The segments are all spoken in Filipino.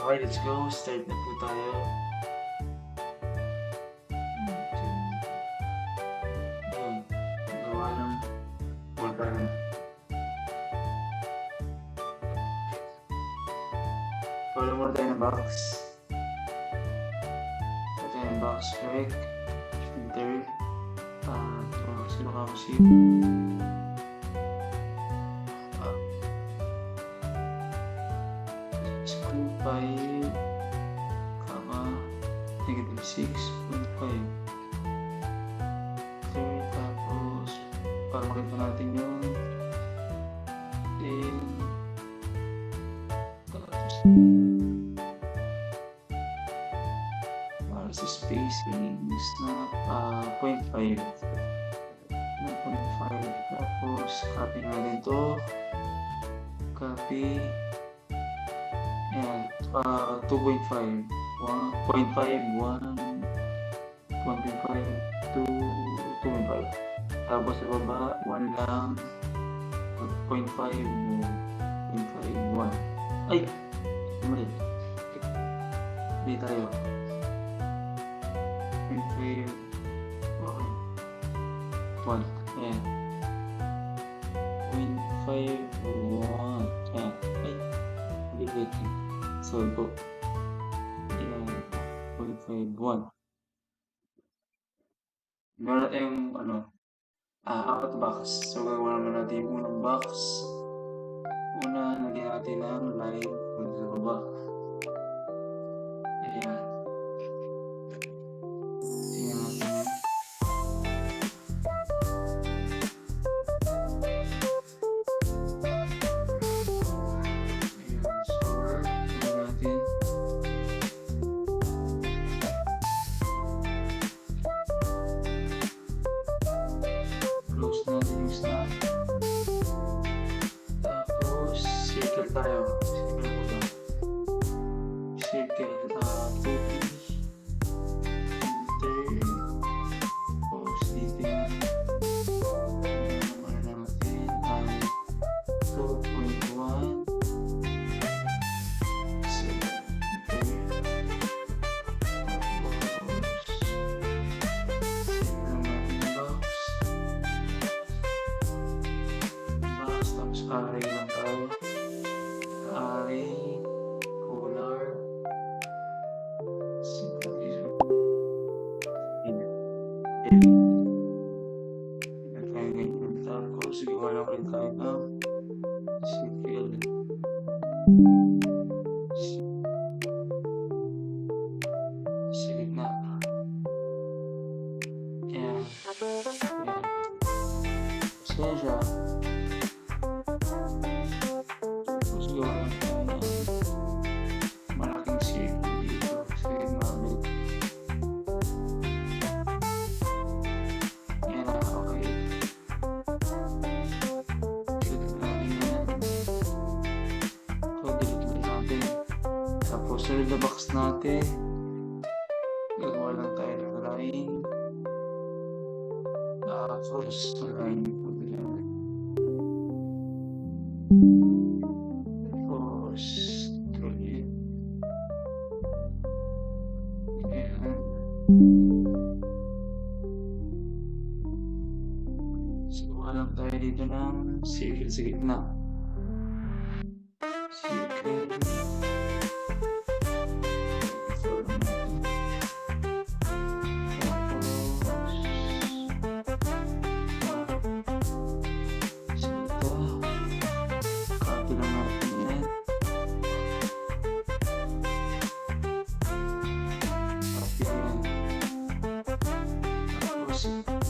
Okay, let's go. Start na po tayo. Yun. Gawa ng magkano. Follow mo tayo ng box. Ito tayo ng box break. Enter. Sino ka kasi? School 5, negative 6.5. Okay, tapos para makita natin yun. Then, tapos para sa spacings na 0.5. 1.5. Tapos, copy natin to. Copy. Ayan, 2.5. 1.5, 1.5, 2.5. Tapos sa baba, 1 lang. 0.5, 0.5, 1. Ay! Mali. Hindi tayo. 0.5, 1. Ayan. 0.5, 1. Ayan. Ay! Wait. Sorry po. Ayan. 0.5, 1. Meron tayong apat box. So, gagawa naman natin yung unang box. Una, lagyan natin ng line sa baba. Ayan. Tingnan natin yun. Ayan. So, tingnan natin. Close natin yung snap. Tapos, circle tayo. Circle mo ba? Circle. Copy. Enter. Tapos, dito yan. Naman natin ay 2.1. So, enter. Tapos array lang tayo. Array, color, tapos gawa lang rin tayo ng circle. Sa gitna. Ayan. Ayan. Kasi siya. Tapos gawa lang tayo ng malaking circle dito. Kasi mabit. Ayan na, okay. Delete natin yan. So, delete natin. Tapos, sunod na box natin. Gagawa lang tayo ng line. Tapos, line. Tapos, tuloy. Ayan. So, alam tayo dito ng circle sa gitna. Circle. Copy lang natin yan. Copy yan. Tapos,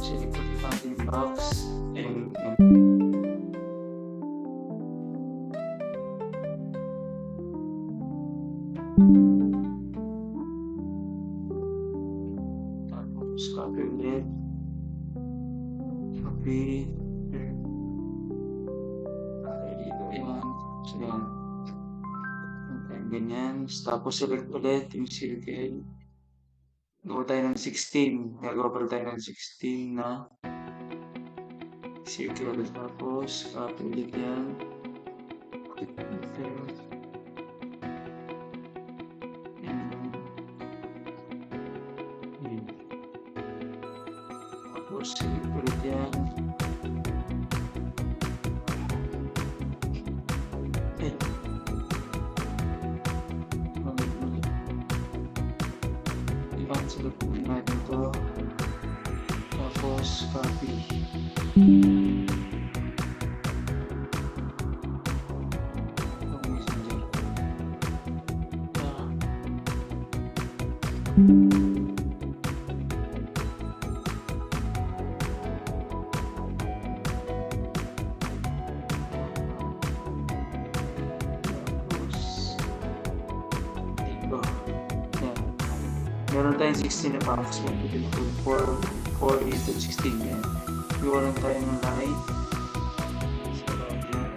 select ulit natin yung box. Tapos, copy ulit. Copy. Okay, dito yan. So, yan. Ganyan. Tapos, select ulit yung circle. Gawa tayo ng 16. Gagawa pala tayo ng 16 na circle ulit. Tapos, copy ulit yan. Tapos select ulit yan. Ay, mali. I-cancel po natin ito. Tapos copy. Messenger. Tapos yan. Meron tayong 16 na packs. 1, 2, 3, 4, 8, 16 yan. Gawa lang tayo ng line. So, yan.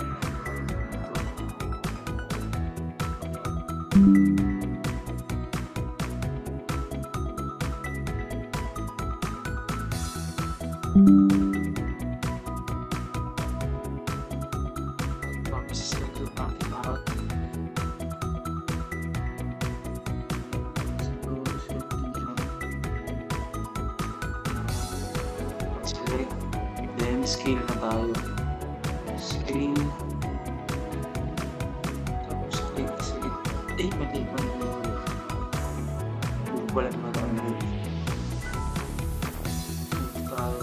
Tapos select natin lahat. Select. Then scale na tayo. Scale. Tapos click. Ay, mali. Bubalik na tayo. Move tayo.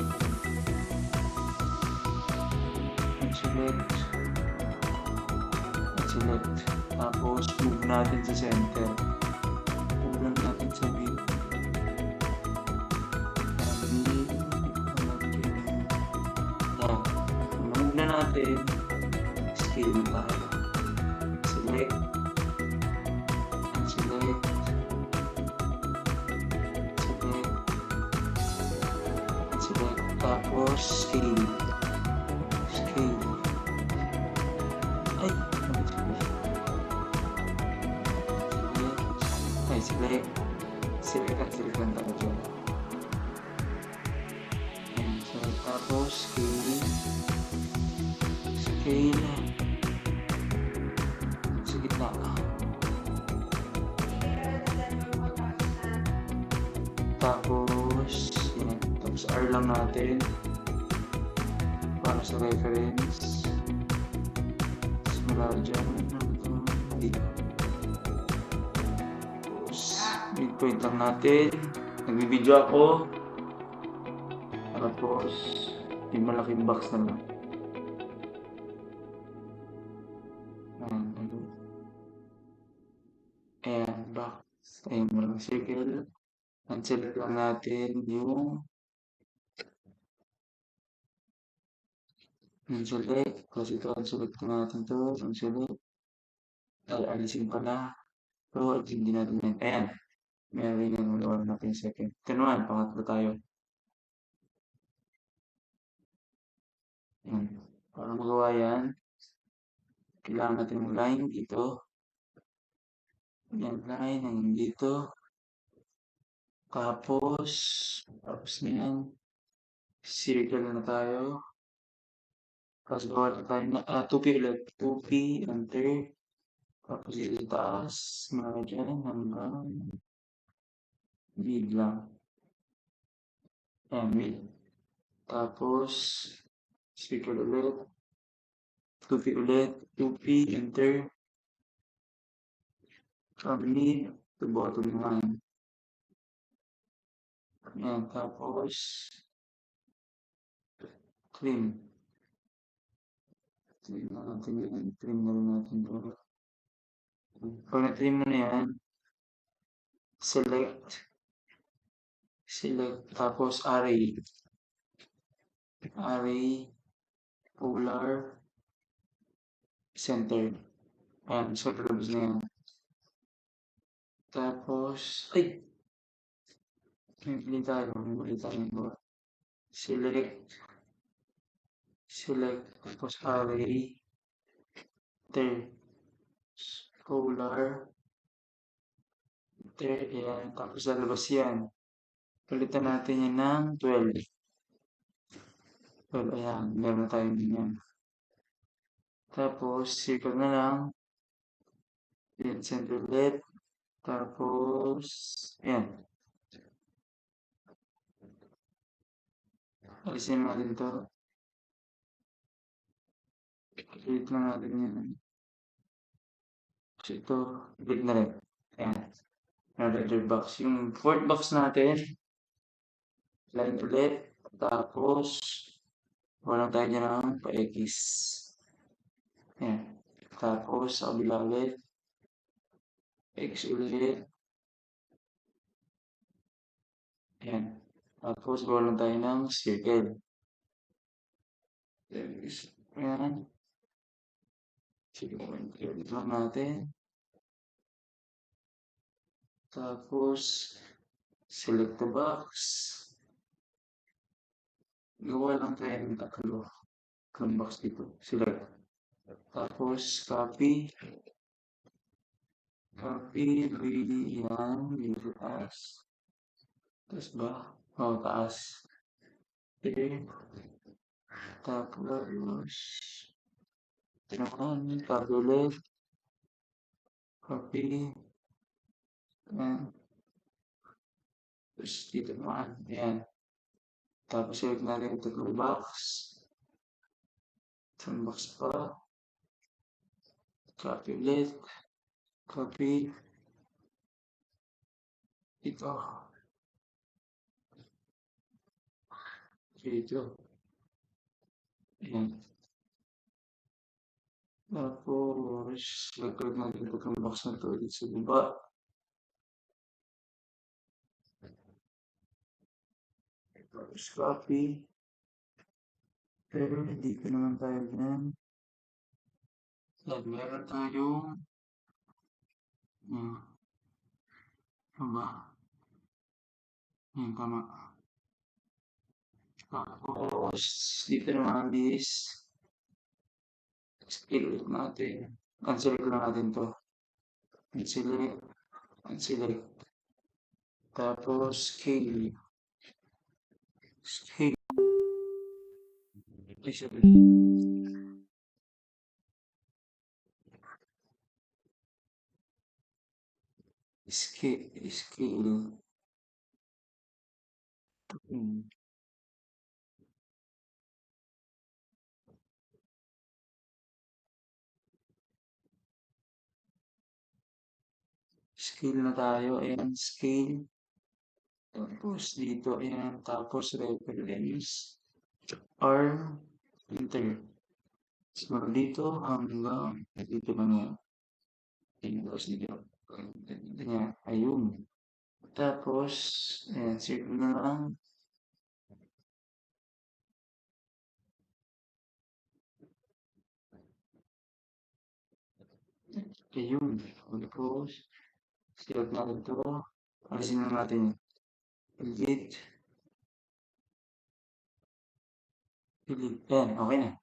Select. Tapos move natin sa center. Move lang natin sa view. Move na natin. Scale na tayo. Select. Tapos scale. Ay, select lang tayo dyan. Ayan, so, tapos scale. Sa gitna. Tapos, yan. Tapos R lang natin. Para sa reference. Simula dyan. Dito. Tapos, midpoint lang natin. Nagbibideo ako. Tapos, yung malaking box na lang. Ayan, box. Ayan, malaking circle. Unselect lang natin yung unselect. Kasi ito, unselect natin ito. Unselect. Ay, alisin pala. So, hindi natin yan. Ayan. Meron yung wala natin second. Kanuan, pangatlo tayo. Ayan. Para magawa yan, kailangan natin yung line dito. Yan, line hanggang dito. Tapos niyan, circle na tayo. Tapos gawa na tayo na 2P ulit. 2P, enter. Tapos dito sa taas, mga dyan hanggang mid lang. Ayan, mid. Tapos, circle ulit. 2P ulit. 2P, enter. From mid to bottom line. Ayan, tapos trim. Trim na rin natin ito. Pag na-trim mo na yan, select, tapos array, polar, center. Ayan, so talabas na yan. Tapos, ay! May tayo. Select, tapos array, polar, ayan, tapos lalabas yan. Palitan natin yan ng 12. Well, ayan, meron na tayong ganyan. Tapos, circle na lang. Yan, center ulit. Tapos, ayan. Alisin natin 'to. Delete na natin 'yan. Kasi ito, delete na rin. Ayan, another box. Yung fourth box natin, line ulit. Tapos, wala tayo dyan ng pa-X. Ayan. Tapos, sa kabila ulit, X ulit. Ayan. Tapos, gawa lang tayo ng circle. Ayan. Circle lang natin. Tapos, select the box. Gawa lang tayo ng tatlong box dito. Select. Tapos, copy. Copy, yan, dito taas. Taas ba? Oo, taas. Okay. Tapos, ito naman, copy ulit. Copy. Yan. Tapos, dito naman. Yan. Tapos, select natin ito yung box. Itong box pa. Copy ulit. Copy. Ito. Dito. Yan. Tapos, select natin itong box na ito dito sa baba. Tapos, copy. Pero, dito naman tayo dyan. Yan, meron tayong ano ba? Yan, tama. Tapos, dito naman is select natin. Unselect lang natin to. Unselect. Unselect. Tapos, scale. Scale. Scale. Scale. Scale na tayo. Ayan, scale. Tapos, dito, ayan. Tapos, reference. R. Enter. So, dito hanggang dito lang yan. Tapos, dito. Ganyan. Ayun. Tapos, ayan, circle na lang. Ayun. Tapos, select natin ito. Alisin na natin yun. Delete. Delete. Ayan, okay na.